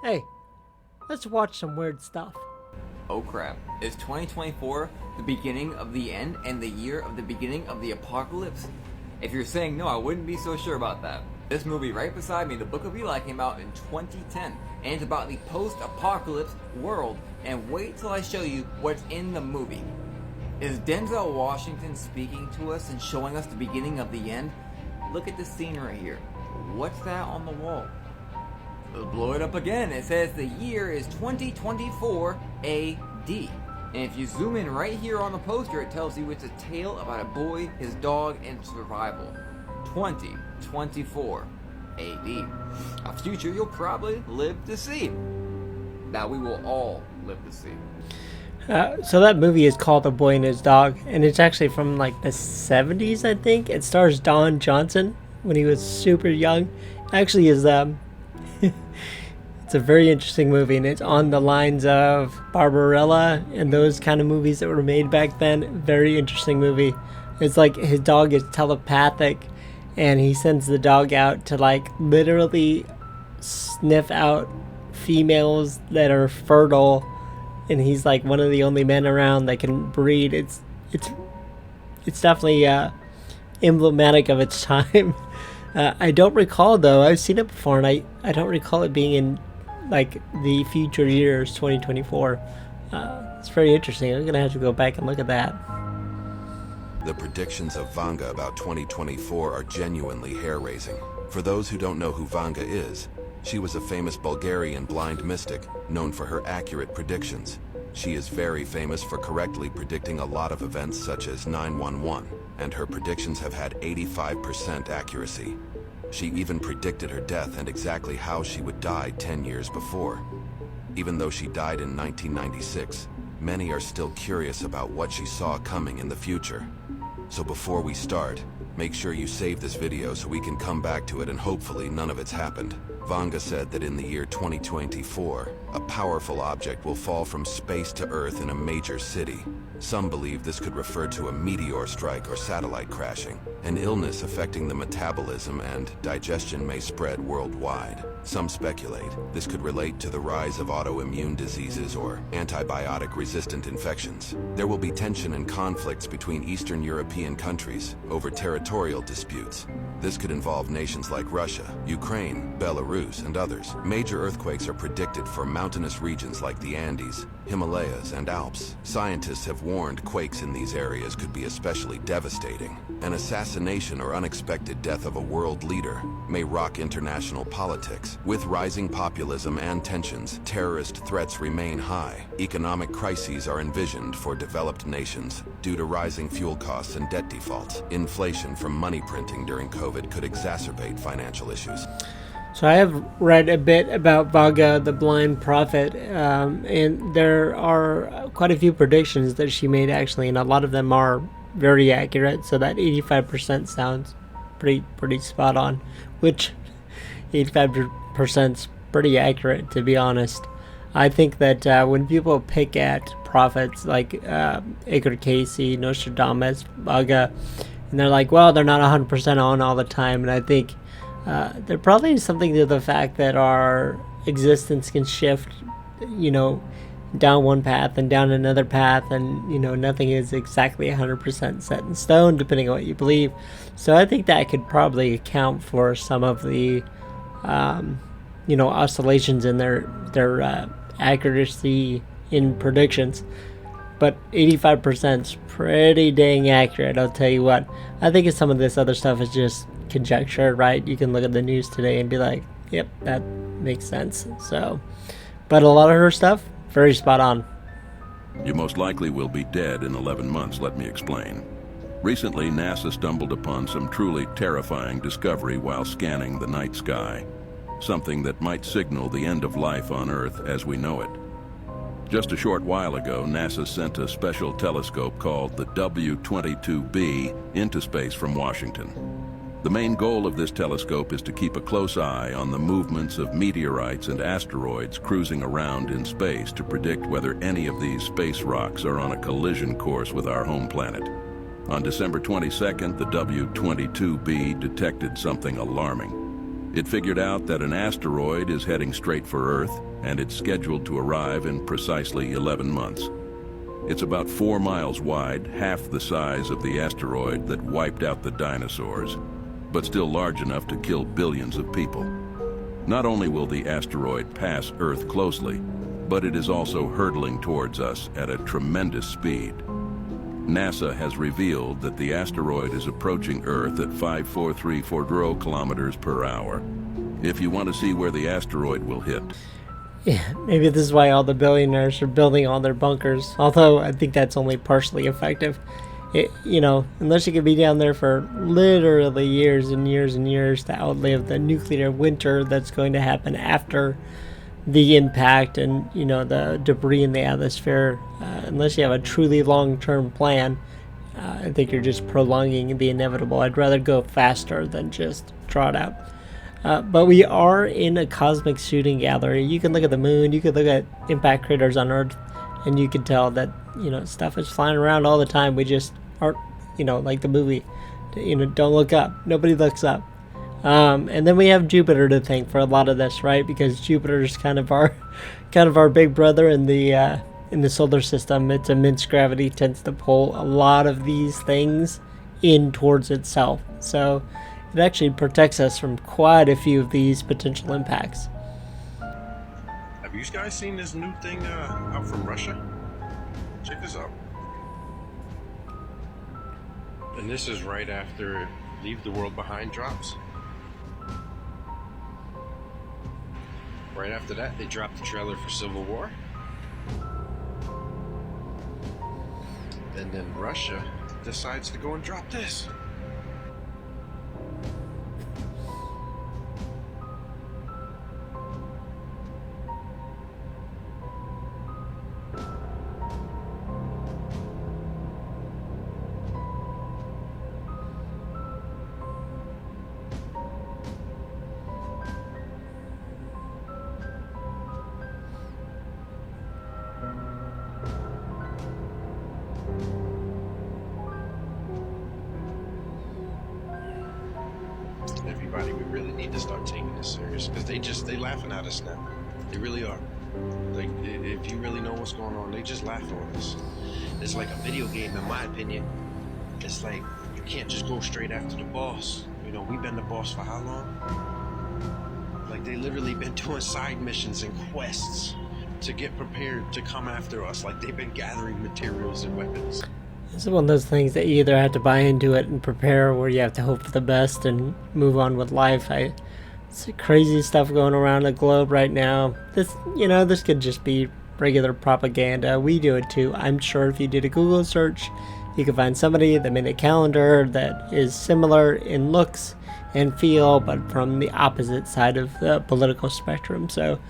Hey, let's watch some weird stuff. Oh crap. Is 2024 the beginning of the end and the year of the beginning of the apocalypse? If you're saying no, I wouldn't be so sure about that. This movie right beside me, The Book of Eli, came out in 2010, and it's about the post-apocalypse world, and wait till I show you what's in the movie. Is Denzel Washington speaking to us and showing us the beginning of the end? Look at this scene right here. What's that on the wall? We'll blow it up again. It says the year is 2024 AD. And if you zoom in right here on the poster, it tells you it's a tale about a boy, his dog, and survival. 2024 AD. A future you'll probably live to see. That we will all live to see. So that movie is called The Boy and His Dog, and it's actually from like the 70s, I think. It stars Don Johnson when he was super young. Actually, is it's a very interesting movie, and it's on the lines of Barbarella and those kind of movies that were made back then. Very interesting movie. It's like his dog is telepathic, and he sends the dog out to like literally sniff out females that are fertile, and he's like one of the only men around that can breed. It's definitely emblematic of its time. I don't recall, though. I've seen it before, and I don't recall it being in like the future years, 2024. It's very interesting. I'm gonna have to go back and look at that. The predictions of Vanga about 2024 are genuinely hair-raising. For those who don't know who Vanga is, she was a famous Bulgarian blind mystic known for her accurate predictions. She is very famous for correctly predicting a lot of events such as 9/11, and her predictions have had 85% accuracy. She even predicted her death and exactly how she would die 10 years before. Even though she died in 1996, many are still curious about what she saw coming in the future. So before we start, make sure you save this video so we can come back to it and hopefully none of it's happened. Vanga said that in the year 2024, a powerful object will fall from space to Earth in a major city. Some believe this could refer to a meteor strike or satellite crashing. An illness affecting the metabolism and digestion may spread worldwide. Some speculate this could relate to the rise of autoimmune diseases or antibiotic-resistant infections. There will be tension and conflicts between Eastern European countries over territorial disputes. This could involve nations like Russia, Ukraine, Belarus, and others. Major earthquakes are predicted for mountainous regions like the Andes, Himalayas, and Alps. Scientists have warned quakes in these areas could be especially devastating. An assassination or unexpected death of a world leader may rock international politics. With rising populism and tensions, terrorist threats remain high. Economic crises are envisioned for developed nations due to rising fuel costs and debt defaults. Inflation from money printing during COVID could exacerbate financial issues. So I have read a bit about Vaga, the blind prophet, and there are quite a few predictions that she made, actually, and a lot of them are very accurate. So that 85% sounds pretty spot on, which 85% is pretty accurate, to be honest. I think that when people pick at prophets like Edgar Casey, Nostradamus, Vaga, and they're like, well, they're not 100% on all the time, and I think there probably is something to the fact that our existence can shift, down one path and down another path, and, nothing is exactly 100% set in stone, depending on what you believe. So I think that could probably account for some of the, oscillations in their accuracy in predictions. But 85% is pretty dang accurate, I'll tell you what. I think some of this other stuff is just conjecture, right? You can look at the news today and be like, yep, that makes sense. So, but a lot of her stuff, very spot on. You most likely will be dead in 11 months, let me explain. Recently, NASA stumbled upon some truly terrifying discovery while scanning the night sky. Something that might signal the end of life on Earth as we know it. Just a short while ago, NASA sent a special telescope called the W-22B into space from Washington. The main goal of this telescope is to keep a close eye on the movements of meteorites and asteroids cruising around in space to predict whether any of these space rocks are on a collision course with our home planet. On December 22nd, the W-22B detected something alarming. It figured out that an asteroid is heading straight for Earth, and it's scheduled to arrive in precisely 11 months. It's about 4 miles wide, half the size of the asteroid that wiped out the dinosaurs, but still large enough to kill billions of people. Not only will the asteroid pass Earth closely, but it is also hurtling towards us at a tremendous speed. NASA has revealed that the asteroid is approaching Earth at 54340 kilometers per hour. If you want to see where the asteroid will hit. Yeah, maybe this is why all the billionaires are building all their bunkers, although I think that's only partially effective. Unless you could be down there for literally years and years and years to outlive the nuclear winter that's going to happen after the impact and, the debris in the atmosphere, unless you have a truly long-term plan, I think you're just prolonging the inevitable. I'd rather go faster than just draw it out. But we are in a cosmic shooting gallery. You can look at the moon, you can look at impact craters on Earth, and you can tell that, stuff is flying around all the time. We just aren't, like the movie, don't look up. Nobody looks up. And then we have Jupiter to thank for a lot of this, right? Because Jupiter's kind of our big brother in the solar system. Its immense gravity tends to pull a lot of these things in towards itself. So it actually protects us from quite a few of these potential impacts. Have you guys seen this new thing out from Russia? Check this out. And this is right after Leave the World Behind drops. Right after that, they dropped the trailer for Civil War. And then Russia decides to go and drop this. Everybody, we really need to start taking this serious because they laughing at us now. They really are. Like, if you really know what's going on, they just laugh on us. It's like a video game, in my opinion. It's like you can't just go straight after the boss. We've been the boss for how long? Like, they literally been doing side missions and quests to get prepared to come after us. Like, they've been gathering materials and weapons. It's one of those things that you either have to buy into it and prepare, or you have to hope for the best and move on with life. It's crazy stuff going around the globe right now. This could just be regular propaganda. We do it too. I'm sure if you did a Google search, you could find somebody that made a calendar that is similar in looks and feel, but from the opposite side of the political spectrum. So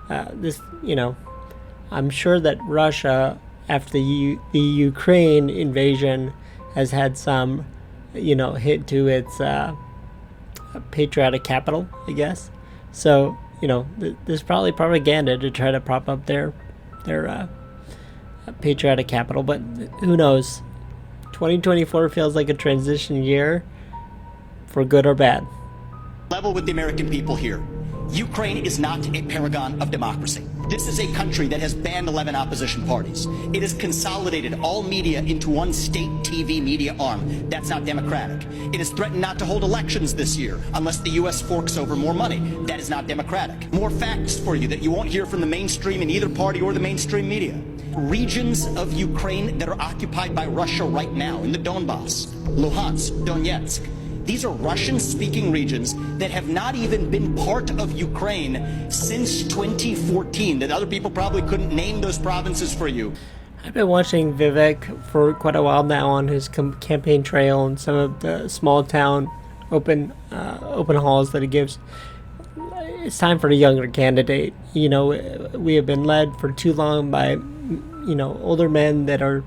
I'm sure that Russia, after the Ukraine invasion, has had some, hit to its patriotic capital, I guess. So, there's probably propaganda to try to prop up their patriotic capital, but who knows? 2024 feels like a transition year, for good or bad. Level with the American people here. Ukraine is not a paragon of democracy. This is a country that has banned 11 opposition parties. It has consolidated all media into one state TV media arm. That's not democratic. It has threatened not to hold elections this year unless the U.S. forks over more money. That is not democratic. More facts for you that you won't hear from the mainstream in either party or the mainstream media. Regions of Ukraine that are occupied by Russia right now in the Donbass, Luhansk, Donetsk. These are Russian-speaking regions that have not even been part of Ukraine since 2014, that other people probably couldn't name those provinces for you. I've been watching Vivek for quite a while now on his campaign trail and some of the small town open halls that he gives. It's time for a younger candidate. We have been led for too long by, older men that are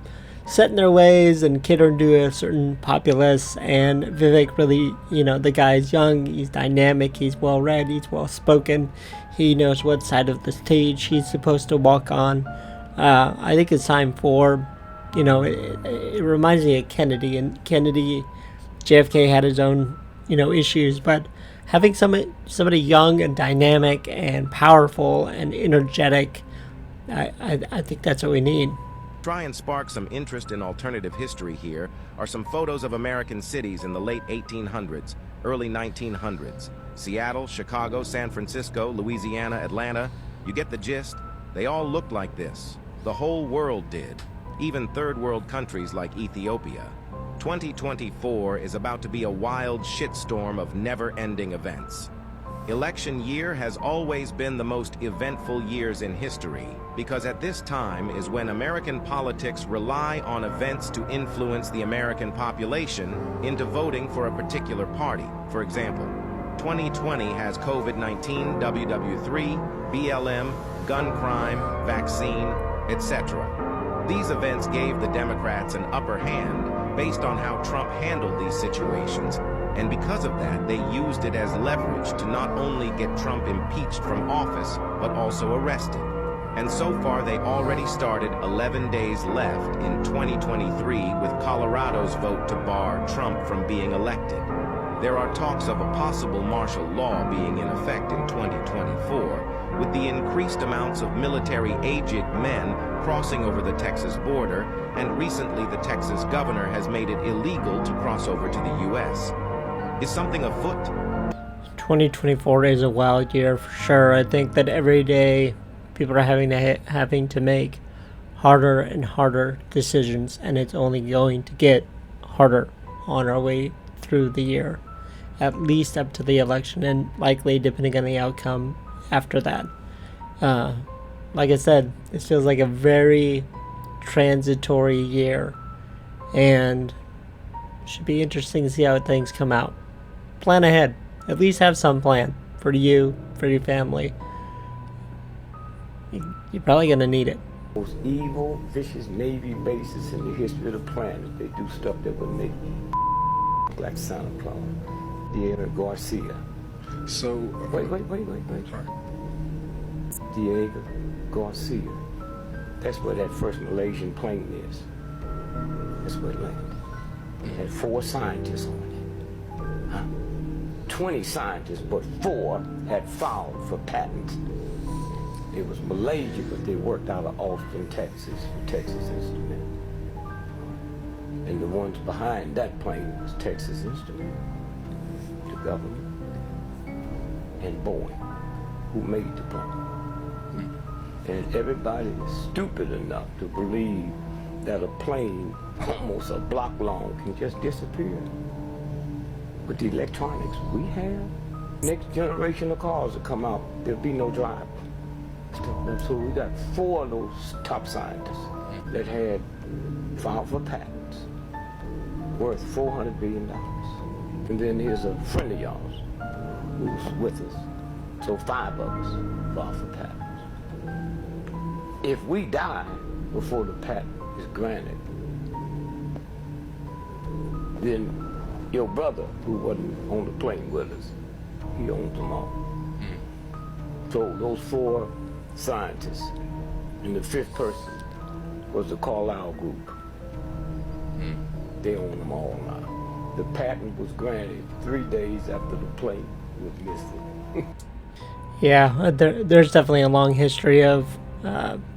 set in their ways and cater to a certain populace. And Vivek really, the guy is young, he's dynamic, he's well read, he's well spoken, he knows what side of the stage he's supposed to walk on. I think it's time for, it reminds me of Kennedy, and JFK had his own, issues, but having somebody young and dynamic and powerful and energetic, I think that's what we need. Try and spark some interest in alternative history here are some photos of American cities in the late 1800s, early 1900s. Seattle, Chicago, San Francisco, Louisiana, Atlanta. You get the gist? They all looked like this. The whole world did. Even third world countries like Ethiopia. 2024 is about to be a wild shitstorm of never-ending events. Election year has always been the most eventful years in history because at this time is when American politics rely on events to influence the American population into voting for a particular party. For example, 2020 has COVID-19, WW3, BLM, gun crime, vaccine, etc. These events gave the Democrats an upper hand based on how Trump handled these situations, and because of that, they used it as leverage to not only get Trump impeached from office, but also arrested. And so far, they already started 11 days left in 2023 with Colorado's vote to bar Trump from being elected. There are talks of a possible martial law being in effect in 2024, with the increased amounts of military-aged men crossing over the Texas border, and recently the Texas governor has made it illegal to cross over to the U.S. Is something afoot? 2024 is a wild year for sure. I think that every day people are having to make harder and harder decisions, and it's only going to get harder on our way through the year, at least up to the election, and likely depending on the outcome after that. Like I said, this feels like a very transitory year, and it should be interesting to see how things come out. Plan ahead. At least have some plan for you, for your family. You're probably going to need it. Most evil, vicious Navy bases in the history of the planet. They do stuff that would make like Santa Claus. Diego Garcia. So Wait. Sorry. Diego Garcia. That's where that first Malaysian plane is. That's where it landed. It had 4 scientists on it. Huh? 20 scientists, but 4 had filed for patents. It was Malaysia, but they worked out of Austin, Texas, for Texas Instruments. And the ones behind that plane was Texas Instruments, the government, and Boeing, who made the plane. And everybody is stupid enough to believe that a plane almost a block long can just disappear. With the electronics we have, next generation of cars will come out, there'll be no driver. So we got 4 of those top scientists that had filed for patents worth $400 billion. And then here's a friend of yours who's with us. So 5 of us filed for patents. If we die before the patent is granted, then your brother, who wasn't on the plane with us, he owns them all. So those 4 scientists, and the 5th person was the Carlyle Group. They own them all now. The patent was granted 3 days after the plane was missing. Yeah, there's definitely a long history of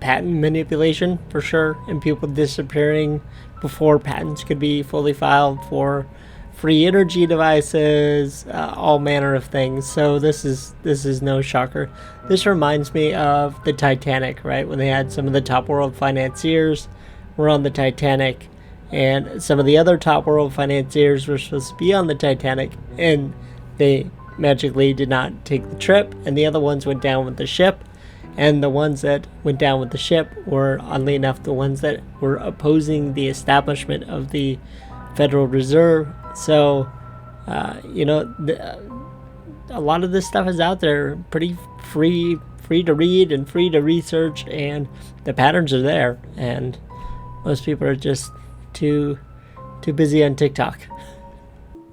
patent manipulation for sure, and people disappearing before patents could be fully filed for free energy devices, all manner of things. So this is no shocker. This reminds me of the Titanic, right? When they had some of the top world financiers were on the Titanic, and some of the other top world financiers were supposed to be on the Titanic, and they magically did not take the trip, and the other ones went down with the ship. And the ones that went down with the ship were, oddly enough, the ones that were opposing the establishment of the Federal Reserve. So, a lot of this stuff is out there, pretty free to read and free to research, and the patterns are there. And most people are just too busy on TikTok.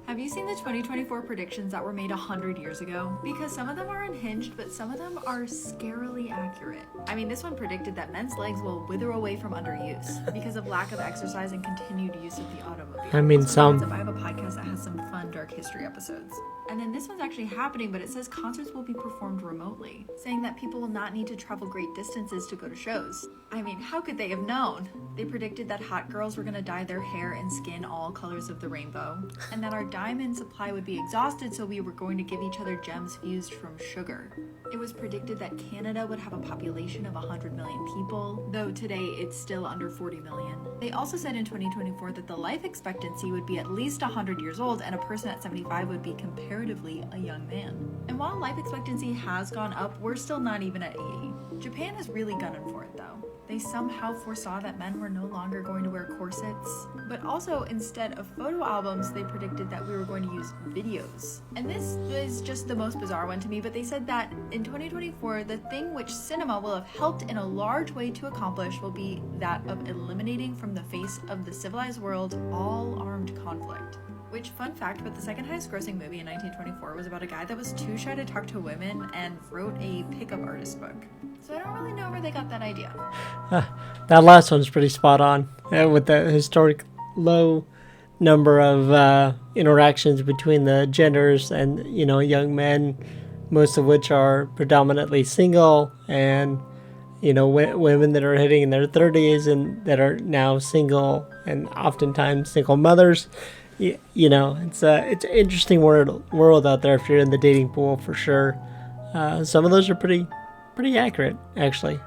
Have you seen the 2024 predictions that were made 100 years ago? Because some of them are unhinged, but some of them are scarily accurate. I mean, this one predicted that men's legs will wither away from underuse because of lack of exercise and continued use of the automobile. I mean, So some. I have a podcast that has some fun dark history episodes. And then this one's actually happening, but it says concerts will be performed remotely, saying that people will not need to travel great distances to go to shows. I mean, how could they have known? They predicted that hot girls were gonna dye their hair and skin all colors of the rainbow, and that our diamond supply would be exhausted, so we were going to give each other gems fused from sugar. It was predicted that Canada would have a population of 100 million people, though today it's still under 40 million. They also said in 2024 that the life expectancy would be at least 100 years old, and a person at 75 would be comparatively a young man. And while life expectancy has gone up, we're still not even at 80. Japan is really gunning for it though. They somehow foresaw that men were no longer going to wear corsets, but also instead of photo albums, they predicted that we were going to use videos. And this is just the most bizarre one to me, but they said that in 2024, the thing which cinema will have helped in a large way to accomplish will be that of eliminating from the face of the civilized world all armed conflict. Which, fun fact, but the second highest grossing movie in 1924 was about a guy that was too shy to talk to women and wrote a pickup artist book. So I don't really know where they got that idea. That last one's pretty spot on, with the historic low number of interactions between the genders and, you know, young men, most of which are predominantly single, and, you know, women that are hitting in their 30s and that are now single, and oftentimes single mothers. You know, it's an interesting world out there if you're in the dating pool, for sure. Some of those are pretty accurate, actually.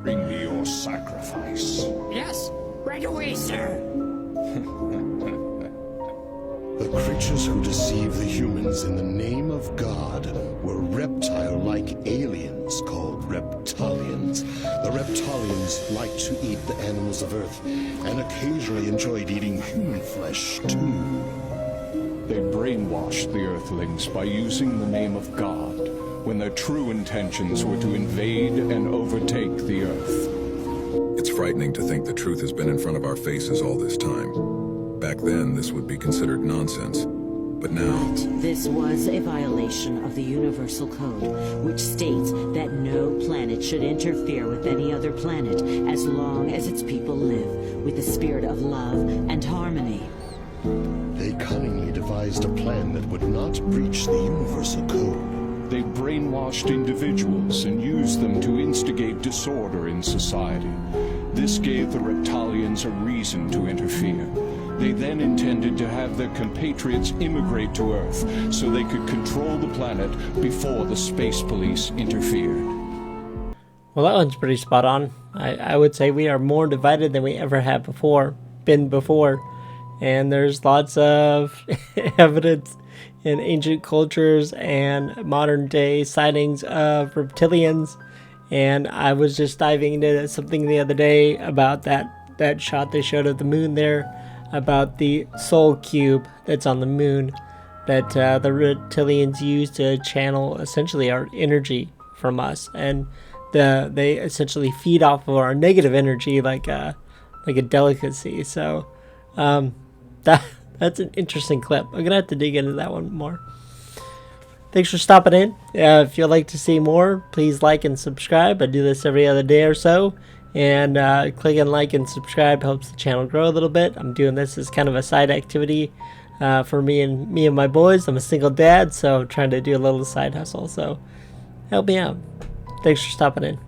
Bring me your sacrifice. Yes, right away, sir. The creatures who deceive the humans in the name of God were reptile-like aliens called reptilians. The reptilians liked to eat the animals of Earth and occasionally enjoyed eating human flesh too. They brainwashed the Earthlings by using the name of God, when their true intentions were to invade and overtake the Earth. It's frightening to think the truth has been in front of our faces all this time. Back then, this would be considered nonsense. But now... This was a violation of the Universal Code, which states that no planet should interfere with any other planet as long as its people live with the spirit of love and harmony. They cunningly devised a plan that would not breach the Universal Code. They brainwashed individuals and used them to instigate disorder in society. This gave the Reptilians a reason to interfere. They then intended to have their compatriots immigrate to Earth so they could control the planet before the space police interfered. Well, that one's pretty spot on. I would say we are more divided than we ever have been before. And there's lots of evidence in ancient cultures and modern day sightings of reptilians. And I was just diving into something the other day about that shot they showed of the moon there, about the soul cube that's on the moon that the reptilians use to channel essentially our energy from us, and they essentially feed off of our negative energy like a delicacy. So that's an interesting clip. I'm gonna have to dig into that one more. Thanks for stopping in. If you'd like to see more, please like and subscribe. I do this every other day or so. And clicking like and subscribe helps the channel grow a little bit. I'm doing this as kind of a side activity for me and my boys. I'm a single dad, so I'm trying to do a little side hustle. So help me out. Thanks for stopping in.